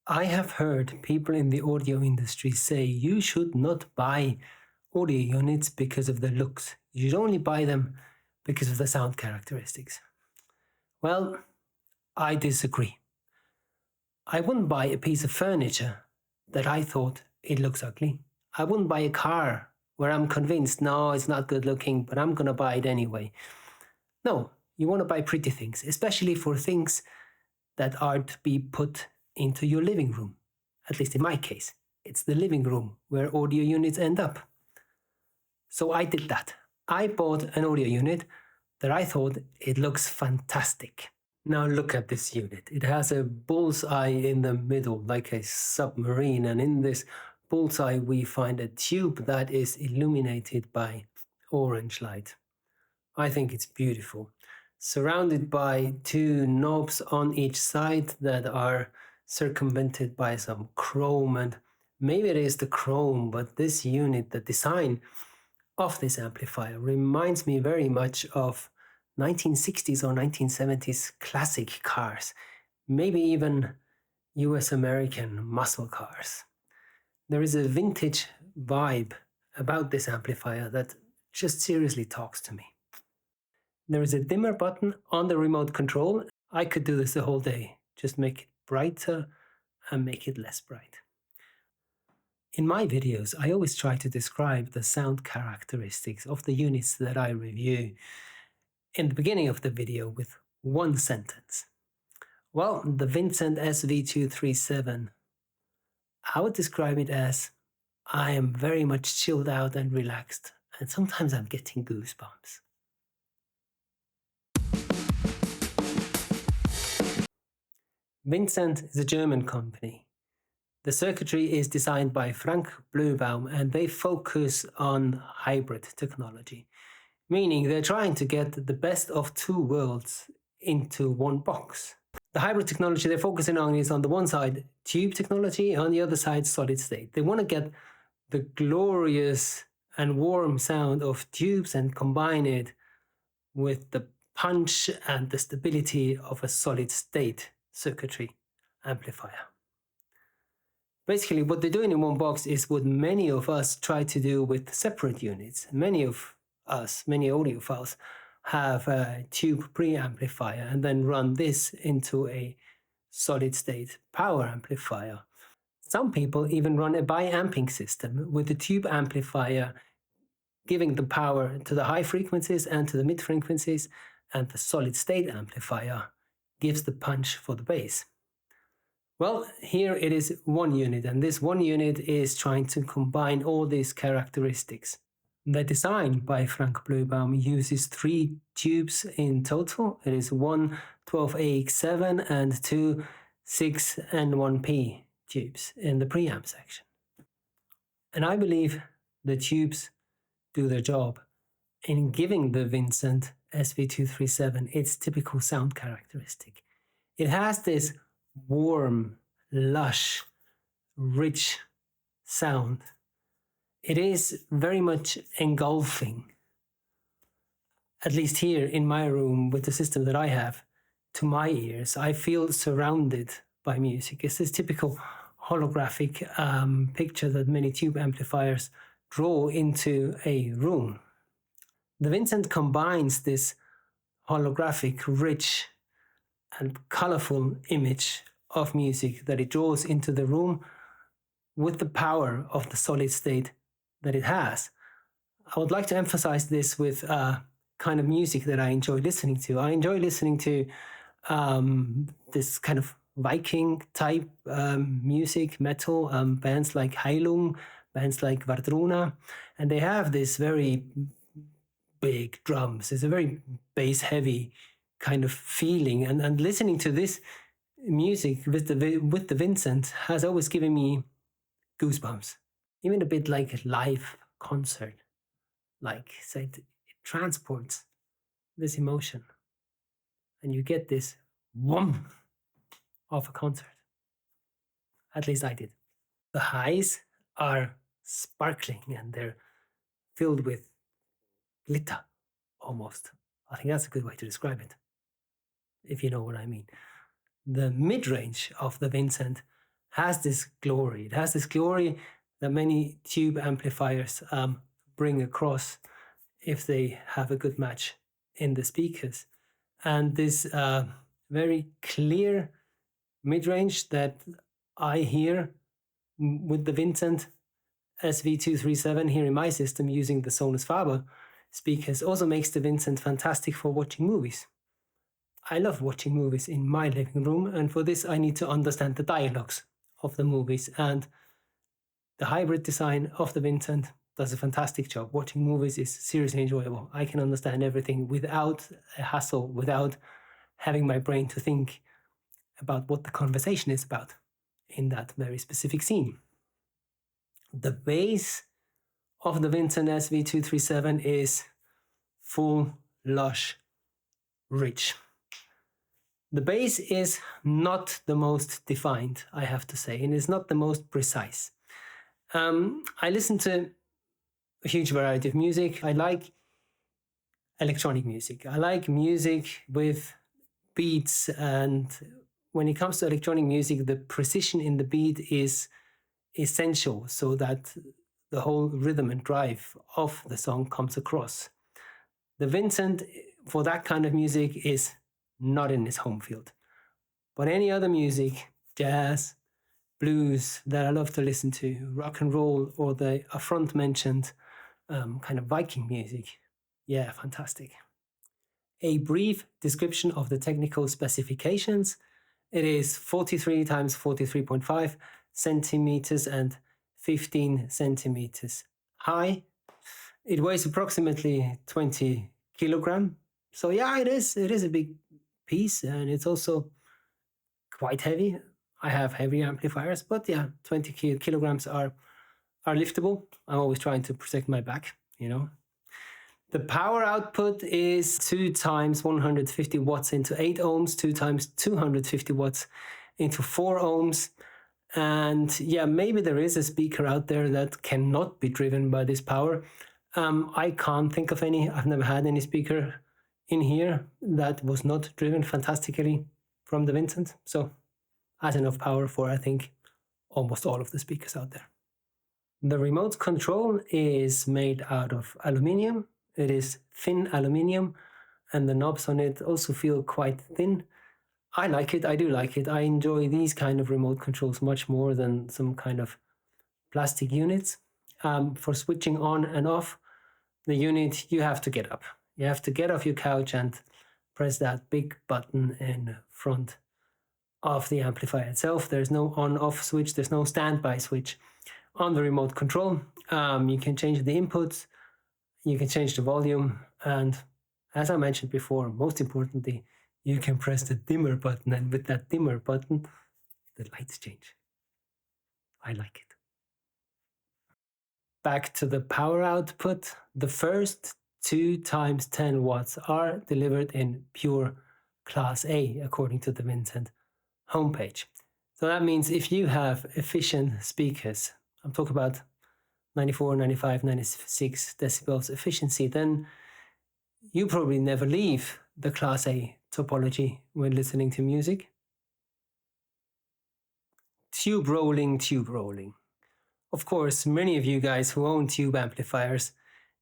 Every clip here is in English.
I have heard people in the audio industry say you should not buy audio units because of the looks. You should only buy them because of the sound characteristics. Well, I disagree. I wouldn't buy a piece of furniture that I thought it looks ugly. I wouldn't buy a car where I'm convinced, no, it's not good looking, but I'm going to buy it anyway. No, you want to buy pretty things, especially for things that are to be put into your living room. At least in my case, it's the living room where audio units end up. So I did that. I bought an audio unit that I thought it looks fantastic. Now look at this unit. It has a bullseye in the middle, like a submarine, and in this bullseye we find a tube that is illuminated by orange light. I think it's beautiful. Surrounded by two knobs on each side that are circumvented by some chrome, and maybe it is the chrome, but this unit, the design of this amplifier reminds me very much of 1960s or 1970s classic cars, maybe even US American muscle cars. There is a vintage vibe about this amplifier that just seriously talks to me. There is a dimmer button on the remote control. I could do this the whole day. Just make it brighter and make it less bright. In my videos, I always try to describe the sound characteristics of the units that I review in the beginning of the video with one sentence. Well, the Vincent SV-237, I would describe it as I am very much chilled out and relaxed, and sometimes I'm getting goosebumps. Vincent is a German company. The circuitry is designed by Frank Blöbaum, and they focus on hybrid technology, meaning they're trying to get the best of two worlds into one box. The hybrid technology they're focusing on is, on the one side, tube technology, on the other side, solid state. They want to get the glorious and warm sound of tubes and combine it with the punch and the stability of a solid state circuitry amplifier. Basically, what they're doing in one box is what many of us try to do with separate units. Many of us, many audiophiles, have a tube preamplifier and then run this into a solid state power amplifier. Some people even run a bi-amping system with the tube amplifier giving the power to the high frequencies and to the mid frequencies, and the solid state amplifier gives the punch for the bass. Well, here it is one unit, and this one unit is trying to combine all these characteristics. The design by Frank Blöbaum uses 3 tubes in total. It is one 12AX7 and 2 6N1P tubes in the preamp section. And I believe the tubes do their job in giving the Vincent SV-237 its typical sound characteristic. It has this warm, lush, rich sound. It is very much engulfing, at least here in my room with the system that I have, to my ears. I feel surrounded by music. It's this typical holographic picture that many tube amplifiers draw into a room. The Vincent combines this holographic, rich, and colorful image of music that it draws into the room with the power of the solid state that it has. I would like to emphasize this with kind of music that I enjoy listening to. I enjoy listening to this kind of Viking type music, metal, bands like Heilung, bands like Vardruna, and they have this very big drums. It's a very bass heavy kind of feeling, and listening to this music with the Vincent has always given me goosebumps, even a bit like a live concert. Like, say, it transports this emotion, and you get this wham of a concert. At least I did. The highs are sparkling and they're filled with glitter, almost. I think that's a good way to describe it, if you know what I mean. The mid-range of the Vincent has this glory. It has this glory that many tube amplifiers bring across if they have a good match in the speakers. And this very clear mid-range that I hear with the Vincent SV-237 here in my system using the Sonus Faber speakers also makes the Vincent fantastic for watching movies. I love watching movies in my living room, and for this I need to understand the dialogues of the movies, and the hybrid design of the Vincent does a fantastic job. Watching movies is seriously enjoyable. I can understand everything without a hassle, without having my brain to think about what the conversation is about in that very specific scene. The bass of the Vincent SV-237 is full, lush, rich. The bass is not the most defined, I have to say, and it's not the most precise. I listen to a huge variety of music. I like electronic music. I like music with beats, and when it comes to electronic music, the precision in the beat is essential so that the whole rhythm and drive of the song comes across. The Vincent, for that kind of music, is not in its home field. But any other music, jazz, blues that I love to listen to, rock and roll, or the front mentioned kind of Viking music, yeah, fantastic. A brief description of the technical specifications. It is 43 times 43.5 centimeters and 15 centimeters high. It weighs approximately 20 kilogram. So yeah, it is a big piece, and it's also quite heavy. I have heavy amplifiers, but yeah, 20 kilograms are liftable. I'm always trying to protect my back, you know. The power output is 2 times 150 watts into 8 ohms, 2 times 250 watts into 4 ohms. And yeah, maybe there is a speaker out there that cannot be driven by this power. I can't think of any. I've never had any speaker in here that was not driven fantastically from the Vincent. So has enough power for, I think, almost all of the speakers out there. The remote control is made out of aluminium. It is thin aluminium, and the knobs on it also feel quite thin. I like it. I do like it. I enjoy these kind of remote controls much more than some kind of plastic units. For switching on and off the unit, you have to get up. You have to get off your couch and press that big button in front of the amplifier itself. There's no on-off switch. There's no standby switch on the remote control. You can change the inputs. You can change the volume. And as I mentioned before, most importantly, you can press the dimmer button, and with that dimmer button, the lights change. I like it. Back to the power output. The first 2 times 10 watts are delivered in pure Class A, according to the Vincent homepage. So that means if you have efficient speakers, I'm talking about 94, 95, 96 decibels efficiency, then you probably never leave the Class A topology when listening to music. Tube rolling, tube rolling. Of course, many of you guys who own tube amplifiers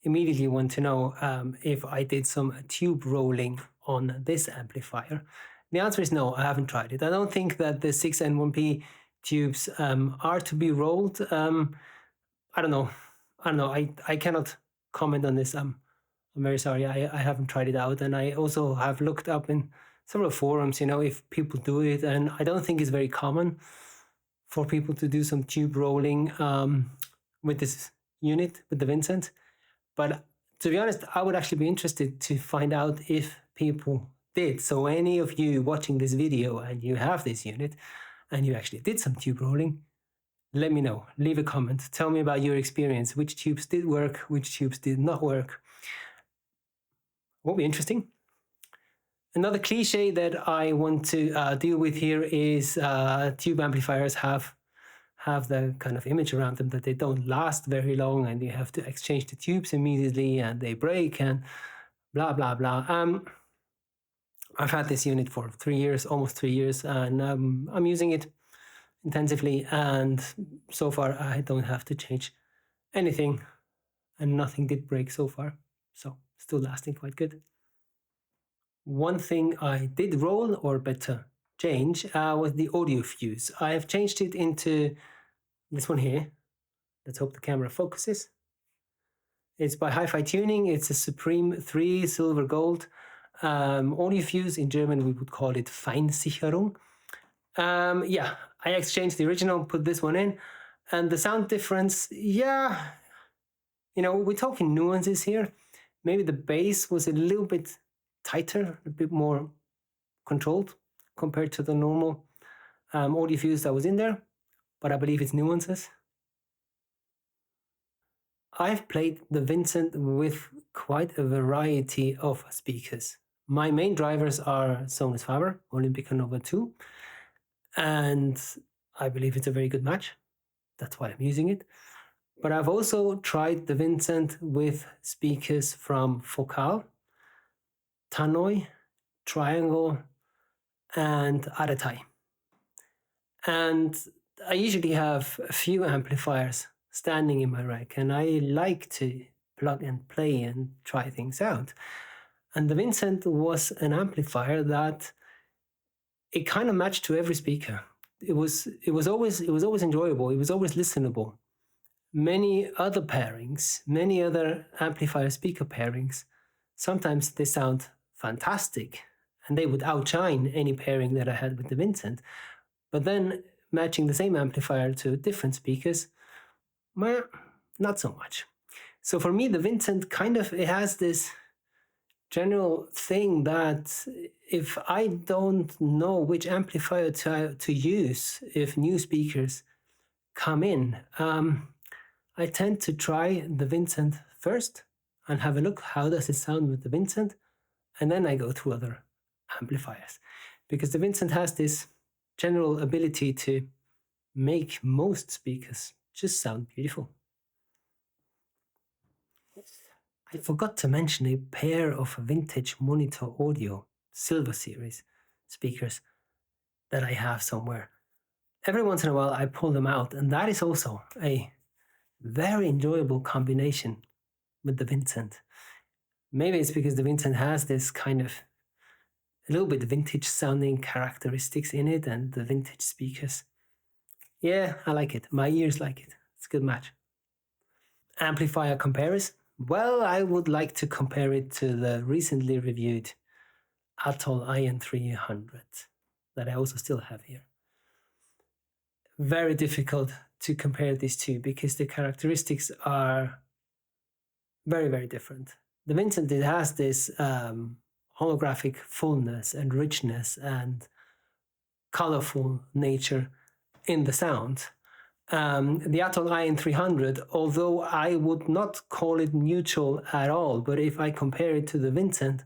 immediately want to know if I did some tube rolling on this amplifier. The answer is no, I haven't tried it. I don't think that the 6N1P tubes are to be rolled. I don't know. I cannot comment on this. I'm very sorry. I haven't tried it out, and I also have looked up in several forums, you know, if people do it, and I don't think it's very common for people to do some tube rolling with this unit, with the Vincent. But to be honest, I would actually be interested to find out if people did. So any of you watching this video and you have this unit and you actually did some tube rolling, let me know. Leave a comment. Tell me about your experience. Which tubes did work, which tubes did not work. Won't be interesting. Another cliche that I want to deal with here is tube amplifiers have the kind of image around them that they don't last very long, and you have to exchange the tubes immediately and they break and blah, blah, blah. I've had this unit for 3 years, almost 3 years, and I'm using it intensively, and so far I don't have to change anything, and nothing did break so far, so still lasting quite good. One thing I did roll, or better change, was the audio fuse. I have changed it into this one here. Let's hope the camera focuses. It's by Hi-Fi Tuning. It's a Supreme 3 silver gold audio fuse. In German we would call it Feinsicherung. Yeah, I exchanged the original, put this one in, and the sound difference, yeah, you know, we're talking nuances here. Maybe the bass was a little bit tighter, a bit more controlled compared to the normal audio fuse that was in there, but I believe it's nuances. I've played the Vincent with quite a variety of speakers. My main drivers are Sonus Faber, Olympica Nova 2, and I believe it's a very good match. That's why I'm using it. But I've also tried the Vincent with speakers from Focal, Tannoy, Triangle, and Aretai. And I usually have a few amplifiers standing in my rack, and I like to plug and play and try things out. And the Vincent was an amplifier that it kind of matched to every speaker. It was always enjoyable. It was always listenable. Many other pairings, many other amplifier speaker pairings, sometimes they sound fantastic and they would outshine any pairing that I had with the Vincent. But then matching the same amplifier to different speakers, well, not so much. So for me, the Vincent it has this general thing that if I don't know which amplifier to use, if new speakers come in, I tend to try the Vincent first and have a look, how does it sound with the Vincent, and then I go through other amplifiers. Because the Vincent has this general ability to make most speakers just sound beautiful. I forgot to mention a pair of vintage Monitor Audio Silver Series speakers that I have somewhere. Every once in a while I pull them out, and that is also a very enjoyable combination with the Vincent. Maybe it's because the Vincent has this kind of a little bit vintage sounding characteristics in it, and the vintage speakers. Yeah, I like it. My ears like it. It's a good match. Amplifier comparison. Well, I would like to compare it to the recently reviewed Atoll IN300 that I also still have here. Very difficult to compare these two because the characteristics are very, very different. The Vincent, it has this holographic fullness and richness and colorful nature in the sound. The Atoll IN300, although I would not call it neutral at all, but if I compare it to the Vincent,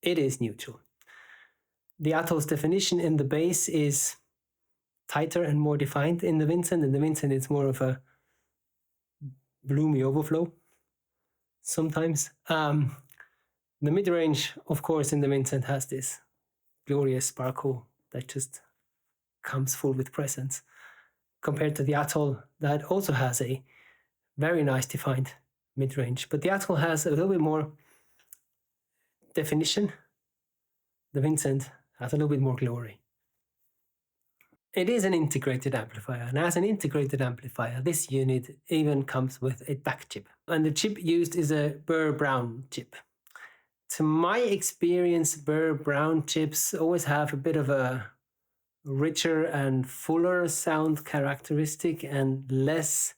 it is neutral. The Atoll's definition in the bass is tighter and more defined in the Vincent. In the Vincent, it's more of a bloomy overflow sometimes. The mid-range, of course, in the Vincent has this glorious sparkle that just comes full with presence, compared to the Atoll that also has a very nice defined mid-range. But the Atoll has a little bit more definition. The Vincent has a little bit more glory. It is an integrated amplifier, and as an integrated amplifier, this unit even comes with a DAC chip. And the chip used is a Burr Brown chip. To my experience, Burr Brown chips always have a bit of a richer and fuller sound characteristic and less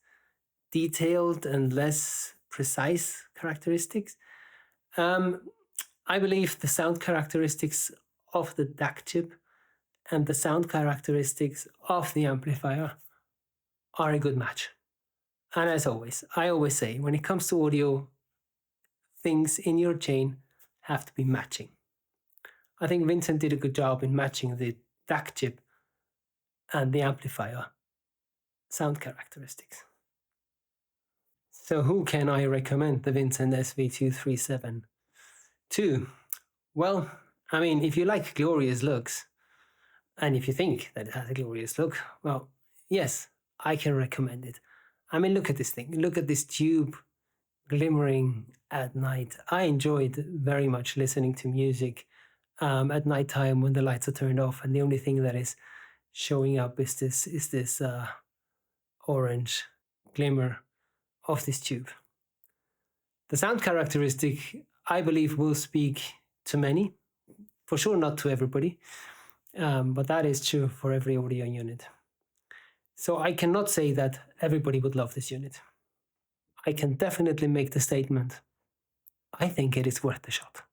detailed and less precise characteristics. I believe the sound characteristics of the DAC chip and the sound characteristics of the amplifier are a good match. And as always, I always say, when it comes to audio, things in your chain have to be matching. I think Vincent did a good job in matching the DAC chip and the amplifier sound characteristics. So who can I recommend the Vincent SV-237 to? Well, I mean, if you like glorious looks, and if you think that it has a glorious look, well, yes, I can recommend it. I mean, look at this thing. Look at this tube glimmering at night. I enjoyed very much listening to music at nighttime when the lights are turned off, and the only thing that is showing up is this orange glimmer of this tube. The sound characteristic, I believe, will speak to many. For sure, not to everybody, but that is true for every audio unit. So I cannot say that everybody would love this unit. I can definitely make the statement, I think it is worth the shot.